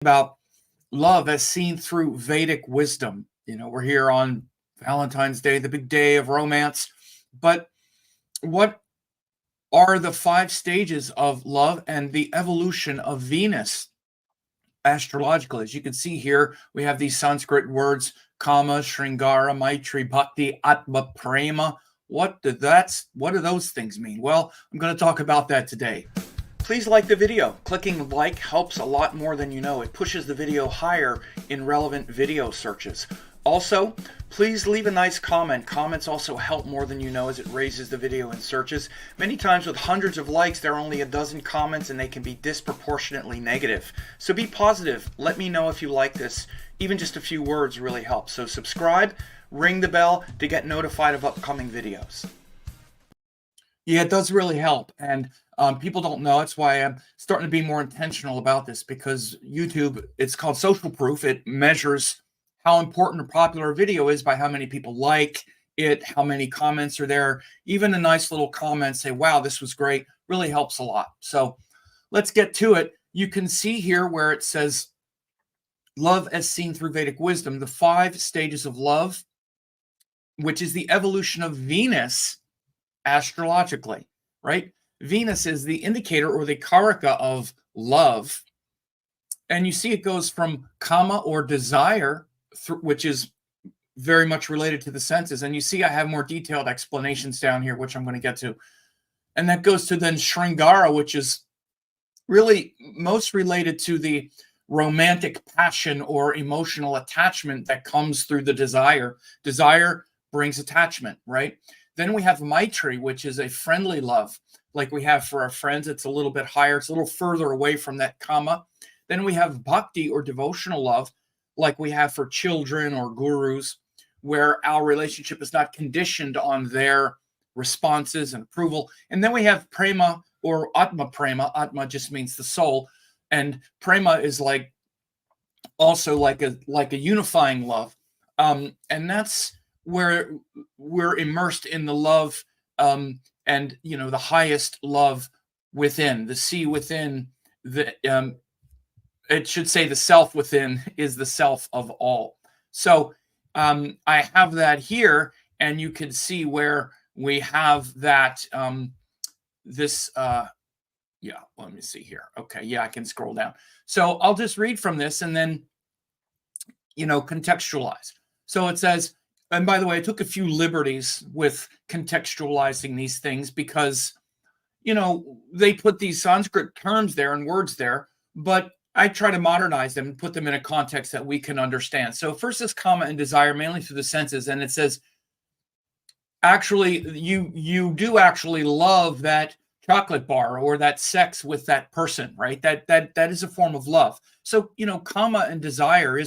About love as seen through Vedic wisdom. We're here on Valentine's Day, the big day of romance. But what are the 5 stages of love and the evolution of Venus astrologically? As you can see here, we have these Sanskrit words: kama, shringara, maitri, bhakti, atma, prema. What do those things mean? Well, I'm going to talk about that today. Please like the video. Clicking like helps a lot more than you know. It pushes the video higher in relevant video searches. Also, please leave a nice comment. Comments also help more than you know as it raises the video in searches. Many times with hundreds of likes, there are only a dozen comments and they can be disproportionately negative. So be positive. Let me know if you like this. Even just a few words really helps. So subscribe, ring the bell to get notified of upcoming videos. Yeah, it does really help. And people don't know. That's why I'm starting to be more intentional about this, because YouTube, it's called social proof. It measures how important or popular a video is by how many people like it, how many comments are there. Even a nice little comment, say, wow, this was great, really helps a lot. So let's get to it. You can see here where it says love as seen through Vedic wisdom, the 5 stages of love, which is the evolution of Venus astrologically, right? Venus is the indicator or the karaka of love. And you see it goes from kama or desire, which is very much related to the senses. And you see I have more detailed explanations down here, which I'm going to get to. And that goes to then shringara, which is really most related to the romantic passion or emotional attachment that comes through the desire. Desire brings attachment, right? Then we have maitri, which is a friendly love, like we have for our friends. It's a little bit higher. It's a little further away from that kama. Then we have bhakti or devotional love, like we have for children or gurus, where our relationship is not conditioned on their responses and approval. And then we have prema or atma prema. Atma just means the soul. And prema is also like a unifying love. And that's where we're immersed in the love, and the highest love within, the sea within, it should say the self within is the self of all. So I have that here, and you can see where we have that yeah, let me see here. Okay, yeah, I can scroll down. So I'll just read from this and then contextualize. So it says, and by the way, I took a few liberties with contextualizing these things because, they put these Sanskrit terms there and words there, but I try to modernize them and put them in a context that we can understand. So first is kama and desire, mainly through the senses. And it says, actually, you do actually love that chocolate bar or that sex with that person, right? That is a form of love. So, kama and desire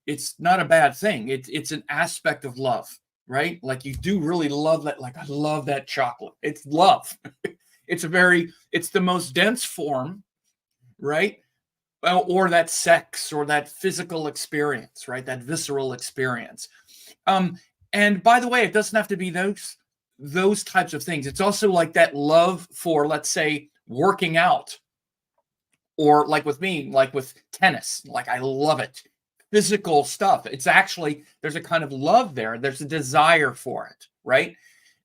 it's not a bad thing. It's an aspect of love, right? Like you do really love that. Like, I love that chocolate. It's love. It's the most dense form, right? Or that sex or that physical experience, right? That visceral experience. And by the way, it doesn't have to be those types of things. It's also like that love for, let's say, working out, or like with me, like with tennis, like I love it. Physical stuff. It's actually, there's a kind of love there. There's a desire for it, right?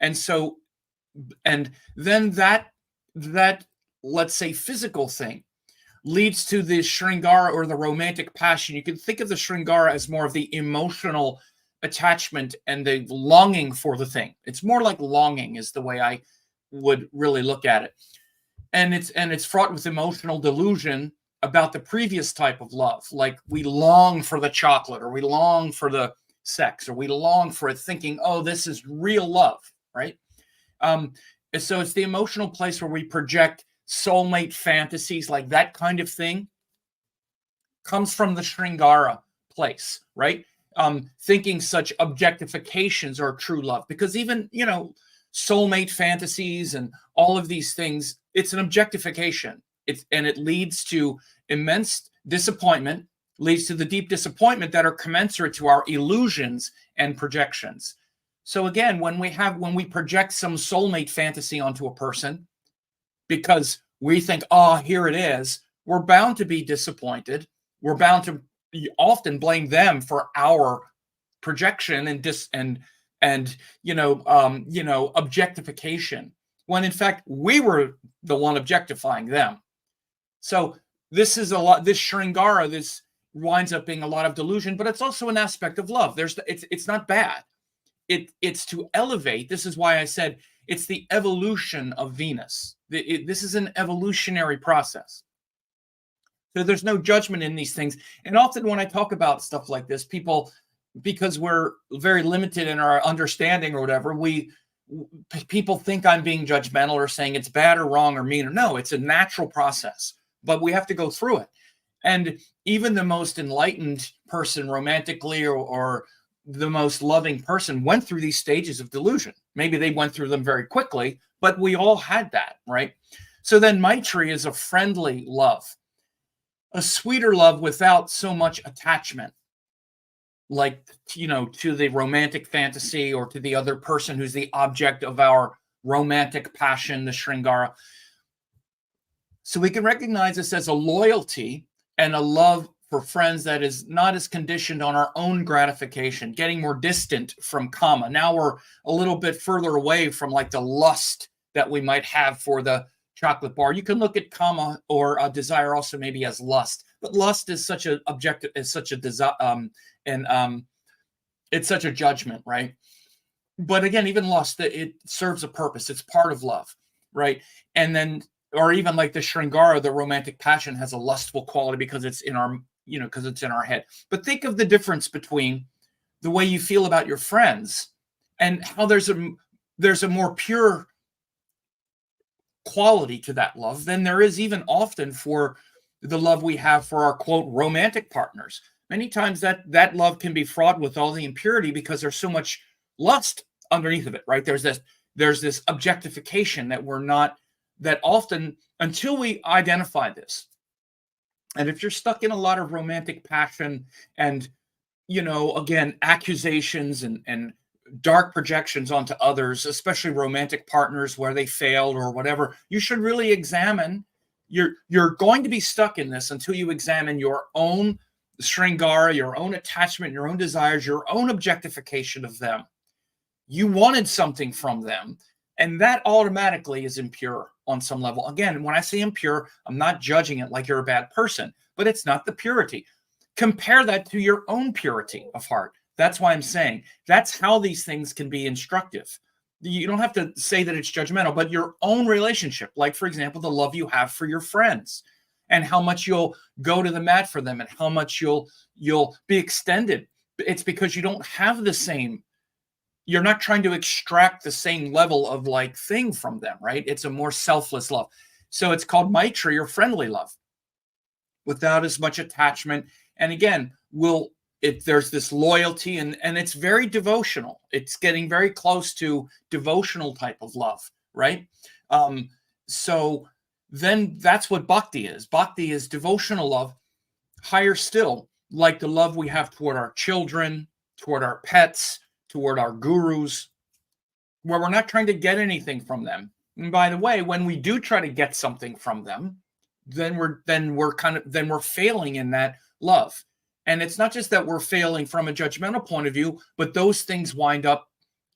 And so, and then that let's say physical thing leads to the shringara or the romantic passion. You can think of the shringara as more of the emotional attachment and the longing for the thing. It's more like longing is the way I would really look at it. And it's fraught with emotional delusion about the previous type of love. Like we long for the chocolate, or we long for the sex, or we long for it, thinking, oh, this is real love, right? So it's the emotional place where we project soulmate fantasies, like that kind of thing comes from the shringara place, right? Thinking such objectifications are true love, because even, soulmate fantasies and all of these things, it's an objectification. And it leads to immense disappointment, leads to the deep disappointment that are commensurate to our illusions and projections. So again, when we project some soulmate fantasy onto a person because we think, oh, here it is, we're bound to be disappointed we're bound to often blame them for our projection and objectification, when in fact we were the one objectifying them. So this is a lot. This Shringara, this winds up being a lot of delusion, but it's also an aspect of love. It's not bad. It's to elevate. This is why I said it's the evolution of Venus. This is an evolutionary process. So there's no judgment in these things. And often when I talk about stuff like this, people, because we're very limited in our understanding or whatever, people think I'm being judgmental or saying it's bad or wrong or mean. Or no, it's a natural process, but we have to go through it. And even the most enlightened person romantically or the most loving person went through these stages of delusion. Maybe they went through them very quickly, but we all had that, right? So then Maitri is a friendly love, a sweeter love without so much attachment, like, to the romantic fantasy or to the other person who's the object of our romantic passion, the Shringara. So we can recognize this as a loyalty and a love for friends that is not as conditioned on our own gratification, getting more distant from kama. Now we're a little bit further away from like the lust that we might have for the chocolate bar. You can look at kama or desire also maybe as lust, but lust is such an objective, is such a desire, it's such a judgment, right? But again, even lust, it serves a purpose. It's part of love, right? And then, or even like the Shringara, the romantic passion has a lustful quality because it's in our, because it's in our head. But think of the difference between the way you feel about your friends and how there's a more pure quality to that love than there is even often for the love we have for our quote romantic partners. Many times that love can be fraught with all the impurity because there's so much lust underneath of it, right? There's this objectification that often, until we identify this, and if you're stuck in a lot of romantic passion and, again, accusations and dark projections onto others, especially romantic partners where they failed or whatever, you should really examine. You're going to be stuck in this until you examine your own Shringara, your own attachment, your own desires, your own objectification of them. You wanted something from them, and that automatically is impure on some level. Again, when I say impure, I'm not judging it like you're a bad person, but it's not the purity. Compare that to your own purity of heart. That's why I'm saying that's how these things can be instructive. You don't have to say that it's judgmental, but your own relationship, like, for example, the love you have for your friends and how much you'll go to the mat for them and how much you'll be extended. It's because you don't have the same, you're not trying to extract the same level of like thing from them, right? It's a more selfless love. So it's called Maitri, or friendly love, without as much attachment. And again, there's this loyalty and it's very devotional. It's getting very close to devotional type of love, right? So then that's what bhakti is. Bhakti is devotional love, higher still, like the love we have toward our children, toward our pets, toward our gurus, where we're not trying to get anything from them. And by the way, when we do try to get something from them, then we're failing in that love. And it's not just that we're failing from a judgmental point of view, but those things wind up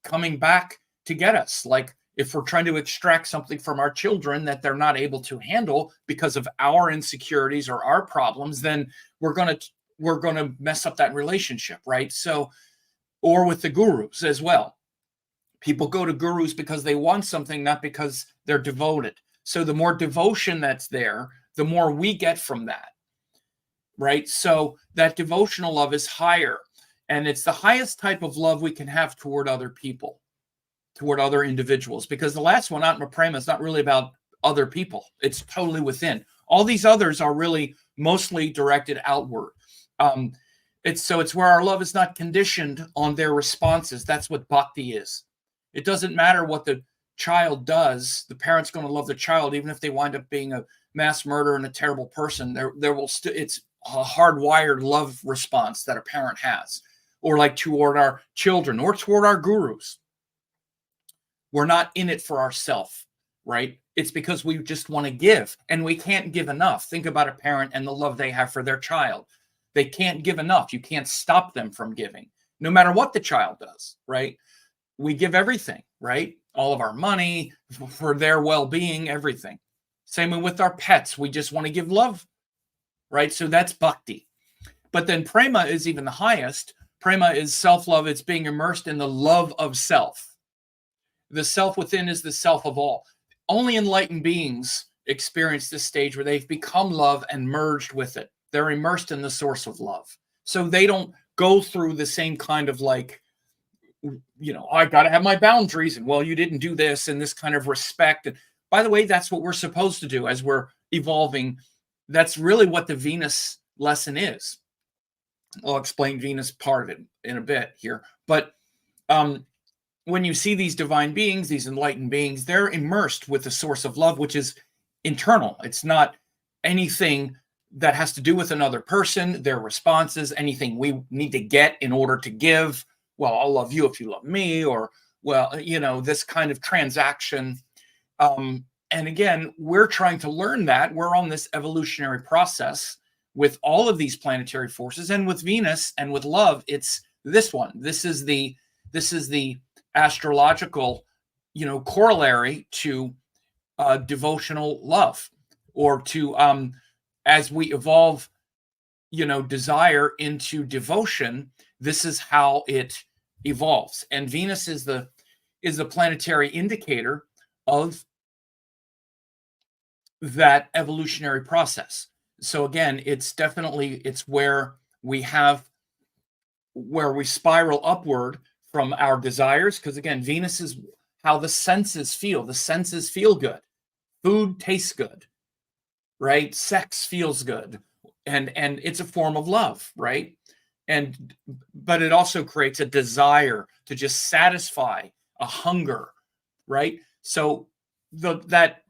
coming back to get us. Like if we're trying to extract something from our children that they're not able to handle because of our insecurities or our problems, then we're going to mess up that relationship, right? So, or with the gurus as well. People go to gurus because they want something, not because they're devoted. So the more devotion that's there, the more we get from that, right? So that devotional love is higher, and it's the highest type of love we can have toward other people, toward other individuals, because the last one, Atma Prema, is not really about other people. It's totally within. All these others are really mostly directed outward. It's where our love is not conditioned on their responses. That's what bhakti is. It doesn't matter what the child does. The parent's going to love the child, even if they wind up being a mass murderer and a terrible person. There will still, it's a hardwired love response that a parent has, or like toward our children or toward our gurus. We're not in it for ourselves. right? It's because we just want to give, and we can't give enough. Think about a parent and the love they have for their child. They can't give enough. You can't stop them from giving, no matter what the child does, right? We give everything, right? All of our money for their well-being, everything. Same way with our pets. We just want to give love, right? So that's bhakti. But then prema is even the highest. Prema is self-love. It's being immersed in the love of self. The self within is the self of all. Only enlightened beings experience this stage where they've become love and merged with it. They're immersed in the source of love. So they don't go through the same kind of like, I got to have my boundaries, and well, you didn't do this, and this kind of respect. And by the way, that's what we're supposed to do as we're evolving. That's really what the Venus lesson is. I'll explain Venus part of it in a bit here. But when you see these divine beings, these enlightened beings, they're immersed with the source of love, which is internal. It's not anything that has to do with another person, their responses, anything we need to get in order to give. Well, I'll love you if you love me, or, well, this kind of transaction. And again, we're trying to learn that. We're on this evolutionary process with all of these planetary forces, and with Venus and with love, it's this one. This is the astrological, corollary to devotional love, or to as we evolve, desire into devotion. This is how it evolves, and Venus is the planetary indicator of that evolutionary process. So again, it's where we spiral upward from our desires, because again, Venus is how the senses feel. The senses feel good. Food tastes good, right? Sex feels good, and it's a form of love, right? But it also creates a desire to just satisfy a hunger, right? So that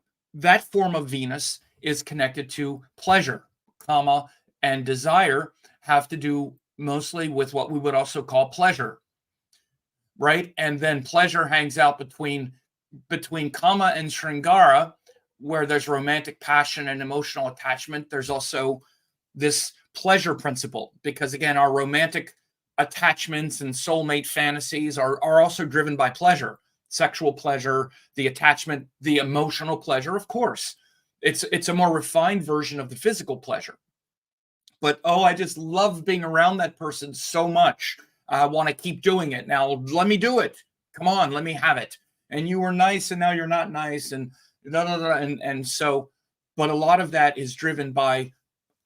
form of Venus is connected to pleasure, kama, and desire have to do mostly with what we would also call pleasure, right? And then pleasure hangs out between kama and Sringara, where there's romantic passion and emotional attachment. There's also this pleasure principle, because again, our romantic attachments and soulmate fantasies are also driven by pleasure, sexual pleasure, the attachment, the emotional pleasure. Of course, it's a more refined version of the physical pleasure. But I just love being around that person so much. I want to keep doing it. Now let me do it. Come on, let me have it. And you were nice, and now you're not nice, and and so. But a lot of that is driven by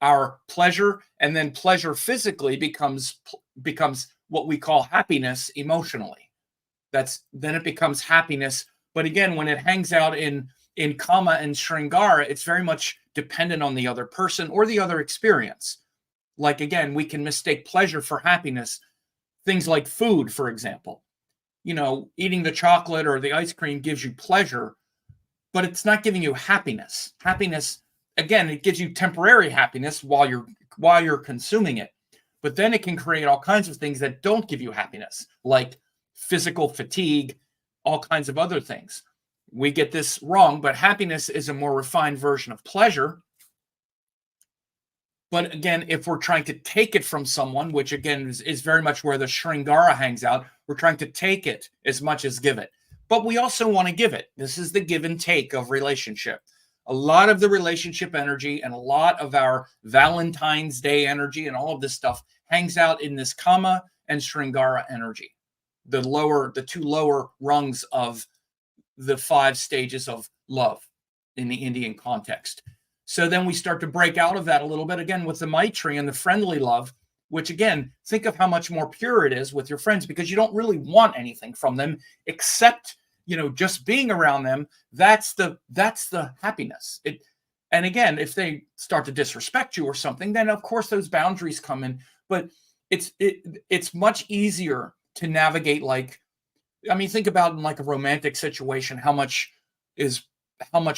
our pleasure, and then pleasure physically becomes what we call happiness emotionally. Then it becomes happiness. But again, when it hangs out in kama and Sringara, it's very much dependent on the other person or the other experience. Like again, we can mistake pleasure for happiness. Things like food, for example. Eating the chocolate or the ice cream gives you pleasure, but it's not giving you happiness. Happiness, again, it gives you temporary happiness while you're consuming it. But then it can create all kinds of things that don't give you happiness, like physical fatigue, all kinds of other things. We get this wrong, but happiness is a more refined version of pleasure. But again, if we're trying to take it from someone, which again is very much where the Sringara hangs out, we're trying to take it as much as give it. But we also want to give it. This is the give and take of relationship. A lot of the relationship energy and a lot of our Valentine's Day energy and all of this stuff hangs out in this kama and Sringara energy, the two lower rungs of the 5 stages of love in the Indian context. So then we start to break out of that a little bit again with the Maitri and the friendly love, which again, think of how much more pure it is with your friends, because you don't really want anything from them except, just being around them. That's the happiness. And again, if they start to disrespect you or something, then of course those boundaries come in. But it's much easier to navigate. Think about in like a romantic situation, how much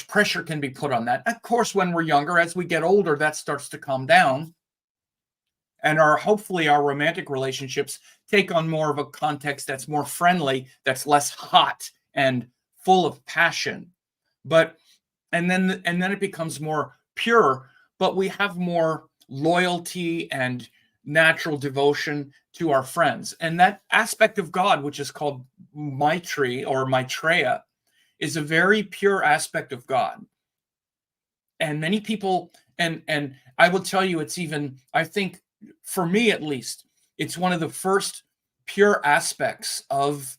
pressure can be put on that. Of course, when we're younger, as we get older, that starts to calm down. And hopefully our romantic relationships take on more of a context that's more friendly, that's less hot and full of passion. But and then it becomes more pure, but we have more loyalty and natural devotion to our friends. And that aspect of God, which is called Maitri or Maitreya, is a very pure aspect of God. And many people, and I will tell you, it's even, I think, for me at least, it's one of the first pure aspects of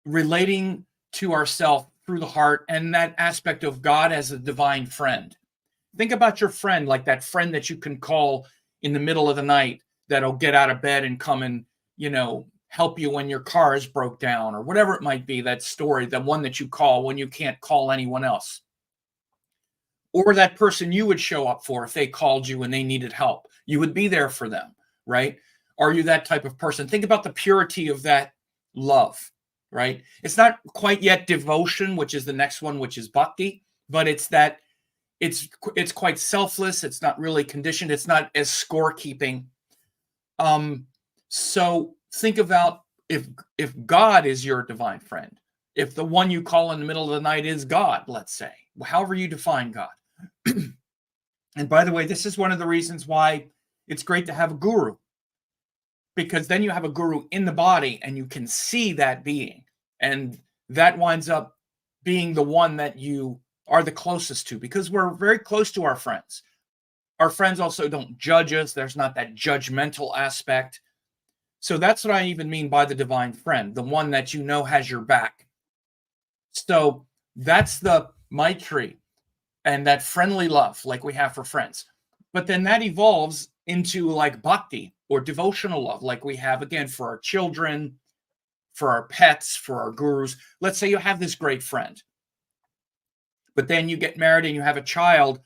relating to ourselves through the heart, and that aspect of God as a divine friend. Think about your friend, like that friend that you can call in the middle of the night that'll get out of bed and come and, help you when your car is broke down or whatever it might be, that story, the one that you call when you can't call anyone else. Or that person you would show up for if they called you and they needed help. You would be there for them, right? Are you that type of person? Think about the purity of that love, right? It's not quite yet devotion, which is the next one, which is bhakti, but it's that it's quite selfless. It's not really conditioned. It's not as scorekeeping. So think about if God is your divine friend, if the one you call in the middle of the night is God, let's say, however you define God. And by the way, this is one of the reasons why it's great to have a guru, because then you have a guru in the body and you can see that being, and that winds up being the one that you are the closest to, because we're very close to our friends. Our friends also don't judge us. There's not that judgmental aspect. So that's what I even mean by the divine friend, the one that has your back. So that's the Maitri and that friendly love like we have for friends. But then that evolves into like bhakti or devotional love, like we have again for our children, for our pets, for our gurus. Let's say you have this great friend, but then you get married and you have a child,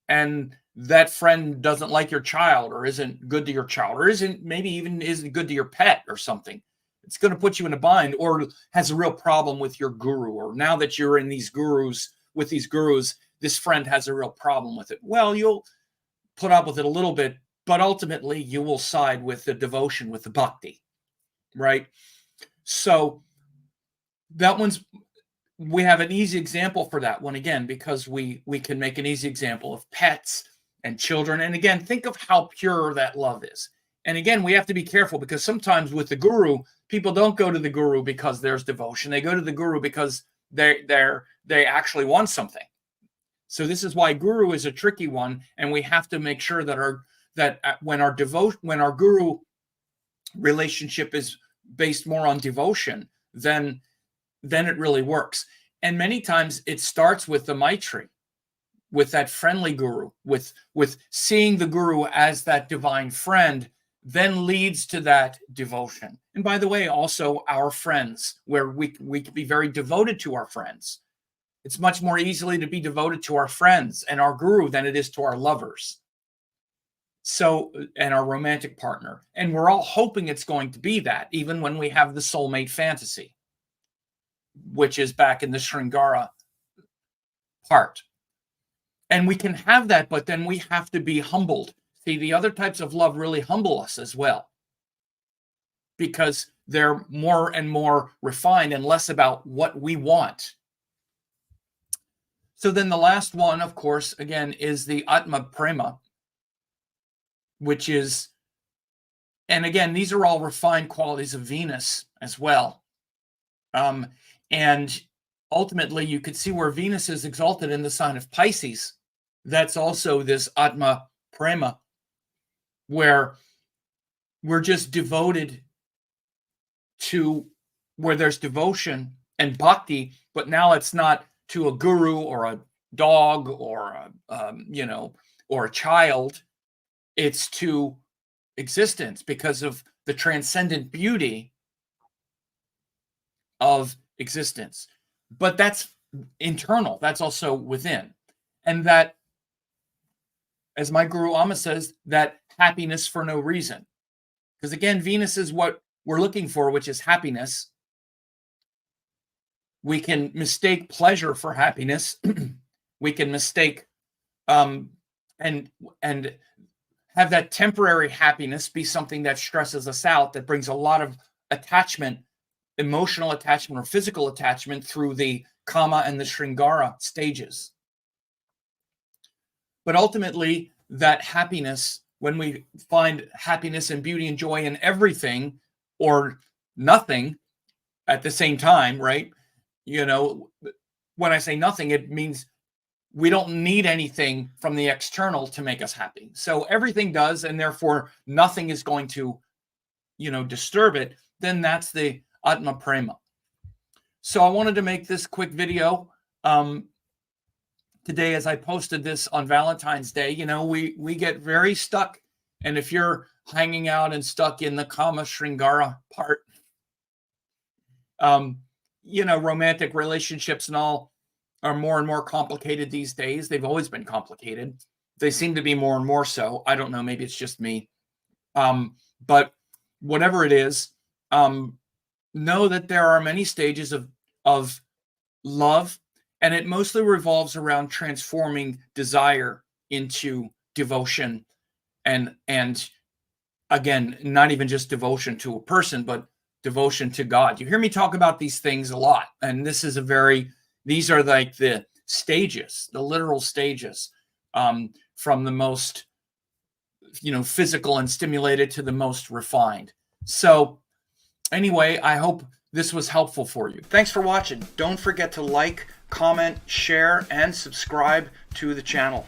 and that friend doesn't like your child or isn't good to your child or isn't good to your pet or something. It's going to put you in a bind, or has a real problem with your guru, or now that you're in these gurus, this friend has a real problem with it. Well, you'll put up with it a little bit, but ultimately you will side with the devotion, with the bhakti, right? So we have an easy example for that one, again, because we can make an easy example of pets and children. And again, think of how pure that love is. And again, we have to be careful, because sometimes with the guru, people don't go to the guru because there's devotion. They go to the guru because they actually want something. So this is why guru is a tricky one, and we have to make sure that when our guru relationship is based more on devotion, then it really works. And many times it starts with the Maitri, with that friendly guru, with seeing the guru as that divine friend, then leads to that devotion. And by the way, also our friends, where we can be very devoted to our friends. It's much more easily to be devoted to our friends and our guru than it is to our lovers. So, and our romantic partner. And we're all hoping it's going to be that, even when we have the soulmate fantasy, which is back in the Shringara part. And we can have that, but then we have to be humbled. See, the other types of love really humble us as well, because they're more and more refined and less about what we want. So then the last one, of course, again, is the Atma Prema, which is, and again, these are all refined qualities of Venus as well. And ultimately, you could see where Venus is exalted in the sign of Pisces. That's also this Atma Prema, where we're just devoted to, where there's devotion and bhakti, but now it's not to a guru or a dog or or a child. It's to existence, because of the transcendent beauty of existence. But that's internal. That's also within. And that, as my guru Amma says, that happiness for no reason. Because again, Venus is what we're looking for, which is happiness. We can mistake pleasure for happiness. We can mistake and have that temporary happiness be something that stresses us out, that brings a lot of attachment emotional attachment or physical attachment through the Kama and the Shringara stages. But ultimately, that happiness, when we find happiness and beauty and joy in everything or nothing at the same time, right? When I say nothing, it means we don't need anything from the external to make us happy. So everything does, and therefore nothing is going to, disturb it. Then that's the Atma Prema. So I wanted to make this quick video today as I posted this on Valentine's Day. We get very stuck. And if you're hanging out and stuck in the Kama Shringara part, romantic relationships and all are more and more complicated these days. They've always been complicated. They seem to be more and more so. I don't know. Maybe it's just me. But whatever it is, know that there are many stages of love, and it mostly revolves around transforming desire into devotion, and again, not even just devotion to a person, but devotion to God. You hear me talk about these things a lot, and these are like the stages, the literal stages, from the most, physical and stimulated to the most refined. So anyway, I hope this was helpful for you. Thanks for watching. Don't forget to like, comment, share, and subscribe to the channel.